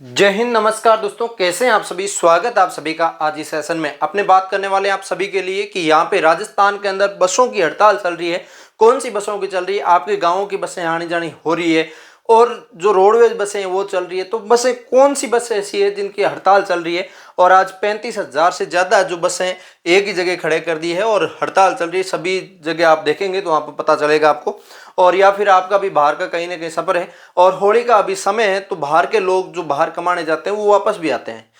जय हिंद, नमस्कार दोस्तों, कैसे हैं आप सभी। स्वागत है आप सभी का आज इस सेशन में। अपने बात करने वाले हैं आप सभी के लिए कि यहाँ पे राजस्थान के अंदर बसों की हड़ताल चल रही है। कौन सी बसों की चल रही है, आपके गाँव की बसें आनी जानी हो रही है और जो रोडवेज बसें हैं वो चल रही है। तो बसें कौन सी बसें ऐसी है जिनकी हड़ताल चल रही है और आज 35,000 से ज़्यादा जो बसें एक ही जगह खड़े कर दी है और हड़ताल चल रही है। सभी जगह आप देखेंगे तो वहाँ पर पता चलेगा आपको। और या फिर आपका भी बाहर का कहीं ना कहीं सफर है और होली का अभी समय है, तो बाहर के लोग जो बाहर कमाने जाते हैं वो वापस भी आते हैं।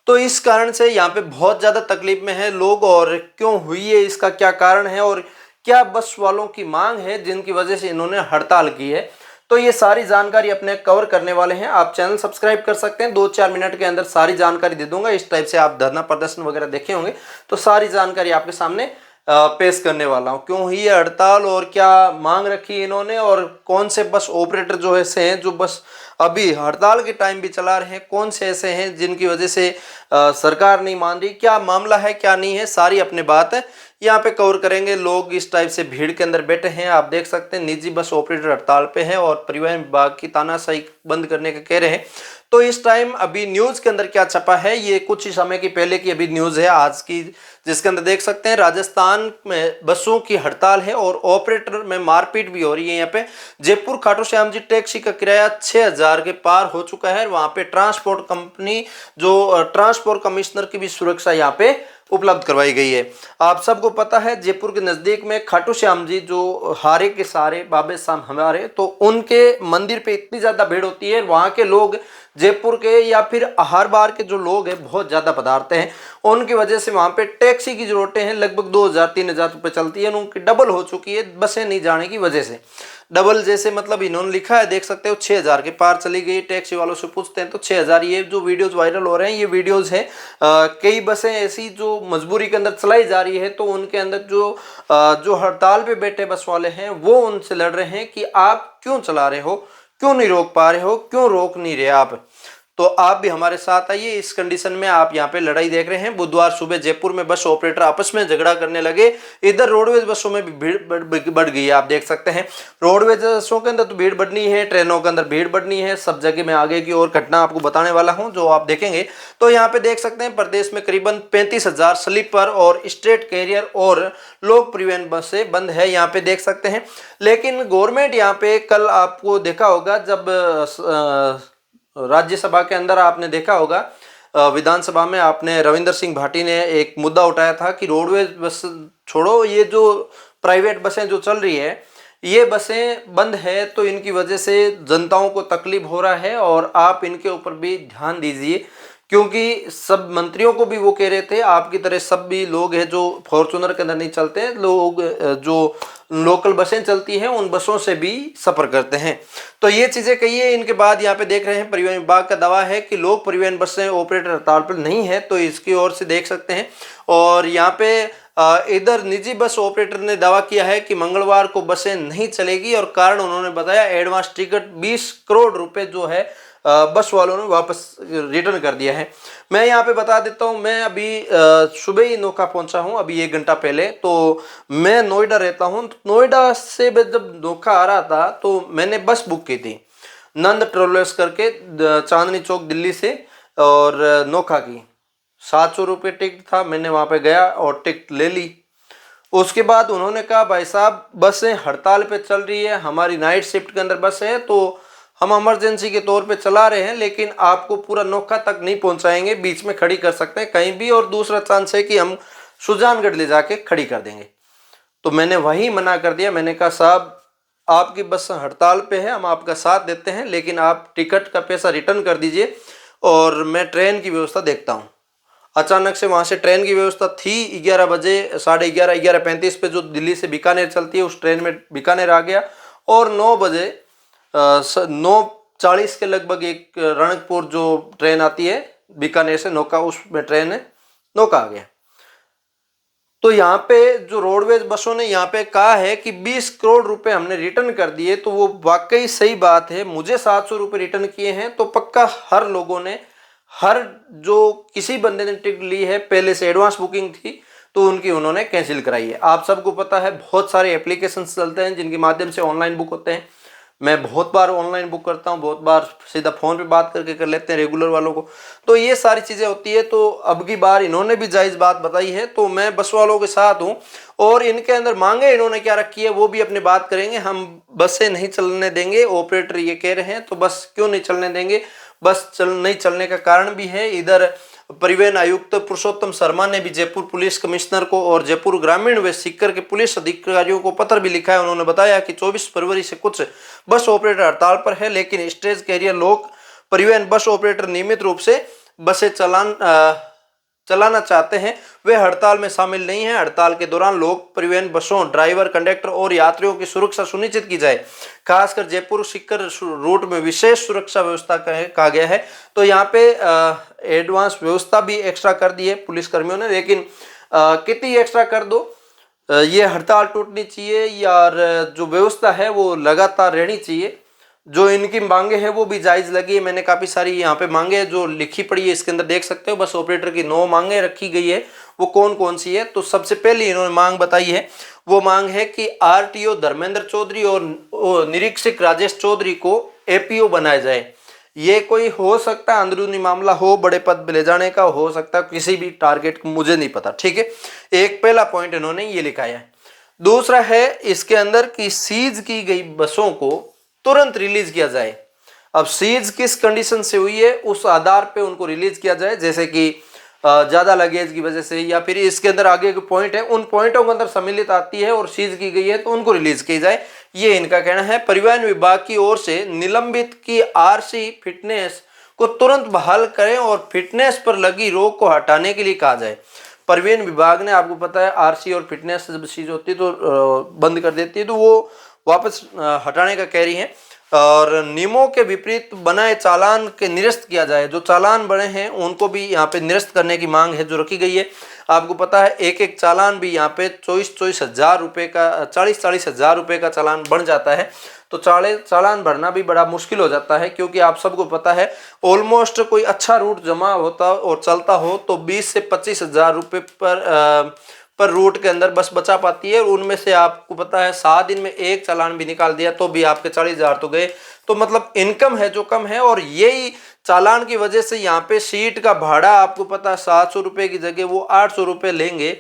तो इस कारण से यहाँ पे बहुत ज़्यादा तकलीफ में है लोग। और क्यों हुई है, इसका क्या कारण है और क्या बस वालों की मांग है जिनकी वजह से इन्होंने हड़ताल की है, तो ये सारी जानकारी अपने कवर करने वाले हैं। आप चैनल सब्सक्राइब कर सकते हैं, 2-4 मिनट के अंदर सारी जानकारी दे दूंगा। इस टाइप से आप धरना प्रदर्शन वगैरह देखे होंगे, तो सारी जानकारी आपके सामने पेश करने वाला हूँ। क्यों हुई है हड़ताल और क्या मांग रखी इन्होंने और कौन से बस ऑपरेटर जो ऐसे हैं जो बस अभी हड़ताल के टाइम भी चला रहे हैं, कौन से ऐसे हैं जिनकी वजह से सरकार नहीं मान रही, क्या मामला है क्या नहीं है, सारी अपने बात है यहाँ पे कवर करेंगे। लोग इस टाइप से भीड़ के अंदर बैठे हैं, आप देख सकते हैं निजी बस ऑपरेटर हड़ताल पे हैं और परिवहन विभाग की तानाशाही बंद करने का कह रहे हैं। तो इस टाइम अभी न्यूज के अंदर क्या छपा है, ये कुछ ही समय की पहले की अभी न्यूज है आज की, जिसके अंदर देख सकते हैं राजस्थान में बसों की हड़ताल है और ऑपरेटर में मारपीट भी हो रही है। यहाँ पे जयपुर खाटू श्याम जी टैक्सी का किराया 6,000 के पार हो चुका है। वहां पे ट्रांसपोर्ट कंपनी जो ट्रांसपोर्ट कमिश्नर की भी सुरक्षा यहाँ पे उपलब्ध करवाई गई है। आप सबको पता है जयपुर के नजदीक में खाटू श्याम जी जो हारे के सारे बाबे साम हमारे, तो उनके मंदिर पे इतनी ज्यादा भीड़ होती है, वहां के लोग जयपुर के या फिर हर बार के जो लोग हैं बहुत ज्यादा पधारते हैं। उनकी वजह से वहां पे टैक्सी की जरूरतें हैं, लगभग 2,000-3,000 रुपये चलती है, उनकी डबल हो चुकी है बसें नहीं जाने की वजह से। डबल जैसे मतलब इन्होंने लिखा है, देख सकते हो 6,000 के पार चली गई। टैक्सी वालों से पूछते हैं तो 6,000। ये जो वीडियोज वायरल हो रहे हैं ये वीडियोज हैं, कई बसें ऐसी जो मजबूरी के अंदर चलाई जा रही है, तो उनके अंदर जो हड़ताल पे बैठे बस वाले हैं वो उनसे लड़ रहे हैं कि आप क्यों चला रहे हो, क्यों नहीं रोक पा रहे हो, क्यों रोक नहीं रहे आप। तो आप भी हमारे साथ आइए। इस कंडीशन में आप यहाँ पे लड़ाई देख रहे हैं। बुधवार सुबह जयपुर में बस ऑपरेटर आपस में झगड़ा करने लगे। इधर रोडवेज बसों में भी भीड़ बढ़ गई है। आप देख सकते हैं रोडवेज बसों के अंदर तो भीड़ बढ़नी है, ट्रेनों के अंदर भीड़ बढ़नी है, सब जगह में आगे की और घटना आपको बताने वाला हूँ जो आप देखेंगे। तो यहाँ पे देख सकते हैं प्रदेश में करीबन 35,000 स्लीपर और स्टेट कैरियर और लोक परिवहन बसें बंद है, यहाँ पे देख सकते हैं। लेकिन गवर्नमेंट यहाँ पे कल आपको देखा होगा जब राज्यसभा के अंदर आपने देखा होगा, विधानसभा में आपने रविंद्र सिंह भाटी ने एक मुद्दा उठाया था कि रोडवेज बस छोड़ो, ये जो प्राइवेट बसें जो चल रही है ये बसें बंद है तो इनकी वजह से जनताओं को तकलीफ हो रहा है और आप इनके ऊपर भी ध्यान दीजिए। क्योंकि सब मंत्रियों को भी वो कह रहे थे आपकी तरह सब भी लोग हैं जो फॉर्चूनर के अंदर नहीं चलते, लोग जो लोकल बसें चलती हैं उन बसों से भी सफर करते हैं। तो ये चीजें कही है। इनके बाद यहाँ पे देख रहे हैं परिवहन विभाग का दावा है कि लोक परिवहन बसें ऑपरेटर हड़ताल पर नहीं है, तो इसकी ओर से देख सकते हैं। और यहाँ पे इधर निजी बस ऑपरेटर ने दावा किया है कि मंगलवार को बसें नहीं चलेगी और कारण उन्होंने बताया एडवांस टिकट 20 करोड़ रुपए जो है बस वालों ने वापस रिटर्न कर दिया है। मैं यहाँ पे बता देता हूँ, मैं अभी सुबह ही नोखा पहुंचा हूँ, अभी 1 घंटा पहले। तो मैं नोएडा रहता हूँ, नोएडा से जब नोखा आ रहा था तो मैंने बस बुक की थी नंद ट्रेवलर्स करके, चांदनी चौक दिल्ली से और नोखा की। 700 रुपये टिकट था, मैंने वहाँ पे गया और टिकट ले ली। उसके बाद उन्होंने कहा भाई साहब बसें हड़ताल पे चल रही है, हमारी नाइट शिफ्ट के अंदर बस है तो हम इमरजेंसी के तौर पे चला रहे हैं, लेकिन आपको पूरा नोखा तक नहीं पहुंचाएंगे, बीच में खड़ी कर सकते हैं कहीं भी, और दूसरा चांस है कि हम सुजानगढ़ ले जाके खड़ी कर देंगे। तो मैंने वही मना कर दिया। मैंने कहा साहब आपकी बस हड़ताल पे है, हम आपका साथ देते हैं, लेकिन आप टिकट का पैसा रिटर्न कर दीजिए और मैं ट्रेन की व्यवस्था देखता हूँ। अचानक से वहाँ से ट्रेन की व्यवस्था थी 11 बजे, 11:30, 11:35 पे जो दिल्ली से बीकानेर चलती है उस ट्रेन में बीकानेर आ गया और 9 बजे 9:40 के लगभग एक रणकपुर जो ट्रेन आती है बीकानेर से नौका, उसमें ट्रेन है नौका आ गया। तो यहाँ पे जो रोडवेज बसों ने यहाँ पे कहा है कि 20 करोड़ रुपए हमने रिटर्न कर दिए, तो वो वाकई सही बात है। मुझे 700 रुपये रिटर्न किए हैं तो पक्का हर लोगों ने, हर जो किसी बंदे ने टिकट ली है पहले से एडवांस बुकिंग थी तो उनकी उन्होंने कैंसिल कराई है। आप सबको पता है बहुत सारे एप्लीकेशंस चलते हैं जिनके माध्यम से ऑनलाइन बुक होते हैं। मैं बहुत बार ऑनलाइन बुक करता हूँ, बहुत बार सीधा फ़ोन पे बात करके कर लेते हैं रेगुलर वालों को। तो ये सारी चीज़ें होती है। तो अब की बार इन्होंने भी जायज़ बात बताई है, तो मैं बस वालों के साथ हूँ। और इनके अंदर मांगे इन्होंने क्या रखी है वो भी अपनी बात करेंगे। हम बसें नहीं चलने देंगे, ऑपरेटर ये कह रहे हैं, तो बस क्यों नहीं चलने देंगे। बस नहीं चलने का कारण भी है। इधर परिवहन आयुक्त पुरुषोत्तम शर्मा ने भी जयपुर पुलिस कमिश्नर को और जयपुर ग्रामीण व सीकर के पुलिस अधिकारियों को पत्र भी लिखा है। उन्होंने बताया कि 24 फरवरी से कुछ बस ऑपरेटर हड़ताल पर है, लेकिन स्टेज कैरियर लोक परिवहन बस ऑपरेटर नियमित रूप से बसें चलाना चाहते हैं, वे हड़ताल में शामिल नहीं हैं। हड़ताल के दौरान लोक परिवहन बसों, ड्राइवर, कंडक्टर और यात्रियों की सुरक्षा सुनिश्चित की जाए। खासकर जयपुर सीकर रूट में विशेष सुरक्षा व्यवस्था कहा गया है। तो यहाँ पे एडवांस व्यवस्था भी एक्स्ट्रा कर दी है पुलिस कर्मियों ने, लेकिन कितनी एक्स्ट्रा कर दो, ये हड़ताल टूटनी चाहिए या जो व्यवस्था है वो लगातार रहनी चाहिए। जो इनकी मांगे हैं वो भी जायज़ लगी है। मैंने काफ़ी सारी यहाँ पे मांगे जो लिखी पड़ी है, इसके अंदर देख सकते हो। बस ऑपरेटर की 9 मांगे रखी गई है। वो कौन कौन सी है, तो सबसे पहले इन्होंने मांग बताई है, वो मांग है कि आरटीओ धर्मेंद्र चौधरी और निरीक्षक राजेश चौधरी को एपीओ बनाया जाए। ये कोई हो सकता है अंदरूनी मामला हो, बड़े पद पे ले जाने का हो सकता है, किसी भी टारगेट मुझे नहीं पता, ठीक है। एक पहला पॉइंट इन्होंने ये लिखा है। दूसरा है इसके अंदर कि सीज की गई बसों को तुरंत रिलीज किया जाए। अब सीज किस कंडीशन से हुई है उस आधार पे उनको रिलीज किया जाए, जैसे कि ज्यादा लगेज की वजह से, या फिर इसके अंदर आगे के पॉइंट है उन पॉइंटों के अंदर सम्मिलित आती है और सीज की गई है तो उनको रिलीज की जाए, ये इनका कहना है। परिवहन विभाग की ओर से निलंबित की आरसी फिटनेस को तुरंत बहाल करें और फिटनेस पर लगी रोक को हटाने के लिए कहा जाए। परिवहन विभाग ने, आपको पता है, आरसी और फिटनेस जब चीज होती है तो बंद कर देती है, तो वो वापस हटाने का कह रही है। और नियमों के विपरीत बनाए चालान के निरस्त किया जाए। जो चालान बने हैं उनको भी यहाँ पे निरस्त करने की मांग है जो रखी गई है। आपको पता है एक एक चालान भी यहाँ पे 24 हजार रुपये का, 40 हजार रुपये का चालान बन जाता है। तो चालान भरना भी बड़ा मुश्किल हो जाता है, क्योंकि आप सबको पता है ऑलमोस्ट कोई अच्छा रूट जमा होता और चलता हो तो 20 से 25 हजार रुपये पर रूट के अंदर बस बचा पाती है। और उनमें से आपको पता है 7 दिन में एक चालान भी निकाल दिया तो भी आपके 40 हजार तो गए। तो मतलब इनकम है जो कम है, और यही चालान की वजह से यहाँ पे सीट का भाड़ा आपको पता है 700 रुपये की जगह वो 800 रुपये लेंगे,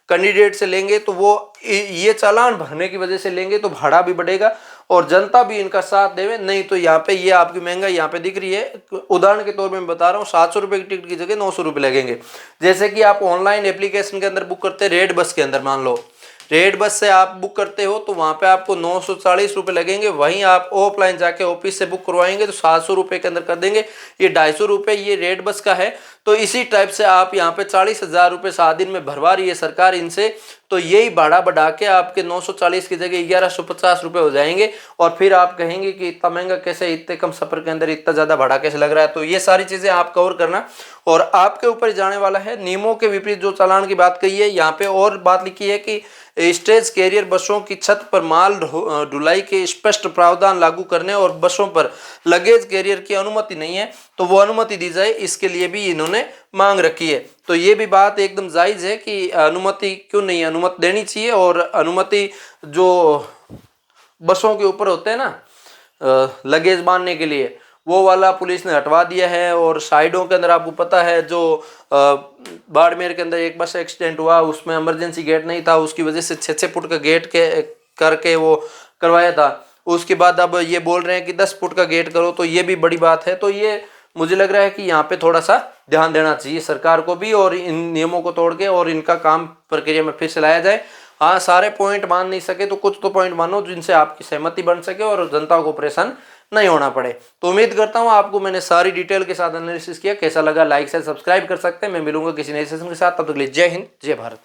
कैंडिडेट से लेंगे। तो वो ये चालान भरने की वजह से लेंगे तो भाड़ा भी बढ़ेगा और जनता भी इनका साथ देवे। नहीं तो यहाँ पे ये आपकी महंगाई यहाँ पे दिख रही है। उदाहरण के तौर पे मैं बता रहा हूँ, 700 रुपये की टिकट की जगह 900 रुपये लगेंगे। जैसे कि आप ऑनलाइन एप्लीकेशन के अंदर बुक करते हैं, रेड बस के अंदर मान लो रेड बस से आप बुक करते हो तो वहाँ पे आपको 940 रुपये लगेंगे। वहीं आप ऑफलाइन जाके ऑफिस से बुक करवाएंगे तो 700 रुपये के अंदर कर देंगे। ये 250 रुपये ये रेड बस का है। तो इसी टाइप से आप यहाँ पे 40 हजार रुपये 7 दिन में भरवा रही है सरकार इनसे। तो यही भाड़ा बढ़ा के आपके 940 की जगह 1150 रुपये हो जाएंगे। और फिर आप कहेंगे कि इतना महंगा कैसे, इतने कम सफर के अंदर इतना ज़्यादा भाड़ा कैसे लग रहा है। तो ये सारी चीज़ें आप कवर करना और आपके ऊपर जाने वाला है। नियमों के विपरीत जो चालान की बात कही है, यहाँ पे और बात लिखी है कि स्टेज कैरियर बसों की छत पर माल ढुलाई के स्पष्ट प्रावधान लागू करने और बसों पर लगेज कैरियर की अनुमति नहीं है तो वो अनुमति दी जाए, इसके लिए भी इन्होंने मांग रखी है। तो ये भी बात एकदम जायज़ है कि अनुमति क्यों नहीं, अनुमति देनी चाहिए। और अनुमति जो बसों के ऊपर होते हैं ना लगेज बांधने के लिए, वो वाला पुलिस ने हटवा दिया है। और साइडों के अंदर आपको पता है जो बाड़मेर के अंदर एक बस एक्सीडेंट हुआ, उसमें इमरजेंसी गेट नहीं था, उसकी वजह से 6-6 फुट का गेट करके वो करवाया था। उसके बाद अब ये बोल रहे हैं कि 10 फुट का गेट करो, तो ये भी बड़ी बात है। तो ये मुझे लग रहा है कि यहाँ पे थोड़ा सा ध्यान देना चाहिए सरकार को भी, और इन नियमों को तोड़ के और इनका काम प्रक्रिया में फिर से लाया जाए। हाँ, सारे पॉइंट मान नहीं सके तो कुछ तो पॉइंट मानो जिनसे आपकी सहमति बन सके और जनता को परेशान नहीं होना पड़े। तो उम्मीद करता हूँ आपको मैंने सारी डिटेल के साथ एनालिसिस किया। कैसा लगा लाइक से सब्सक्राइब कर सकते हैं। मैं मिलूंगा किसी नए सेशन के साथ, तब तक के लिए जय हिंद जय भारत।